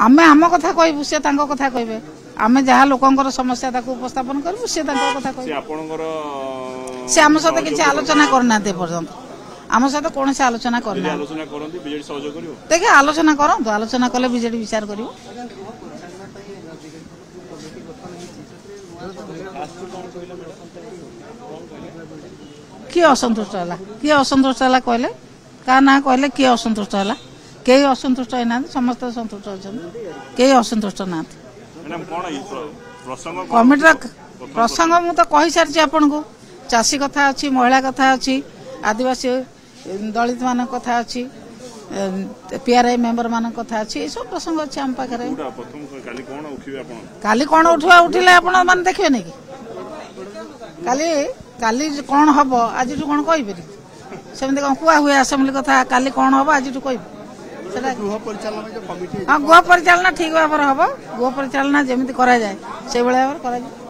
आमे आम कथा कहबू से तांको कथा कहबे आमे जहाँ लोकंकर समस्या ताको उपस्थापन करबू से तांको कथा कहबे से आम सहित किसी आलोचना करना पर्यंत आम सहित कौन से आलोचना करना देखिए आलोचना करूँ आलोचना कले बीजेडी विचार कर किए असंतुष्ट है किए असंतुष्ट है कहले क्या ना कहले किए असंतुष्ट है कई असंतुष्ट होना समस्त संतुष्ट अच्छा कई असंतुष्ट ना कमिटी प्रसंग मुझे कही सारी आपन को चाषी कथा अच्छी महिला कथा अच्छी आदिवासी दलित मान कथा अच्छी पीआरआई मेंबर मान कथा अच्छी ये सब प्रसंग अच्छे आम पाखे काली कौन उठा उठिले आपण मैंने देखिए नहीं काली काली कौन हम आज कौन कहीपर सेमती कौन कुआ हुए आसेम्बली कथा काली कौन हम आज कह गृह परिचालना ठीक भाव हम गृह परिचालना जमी कराए से भाव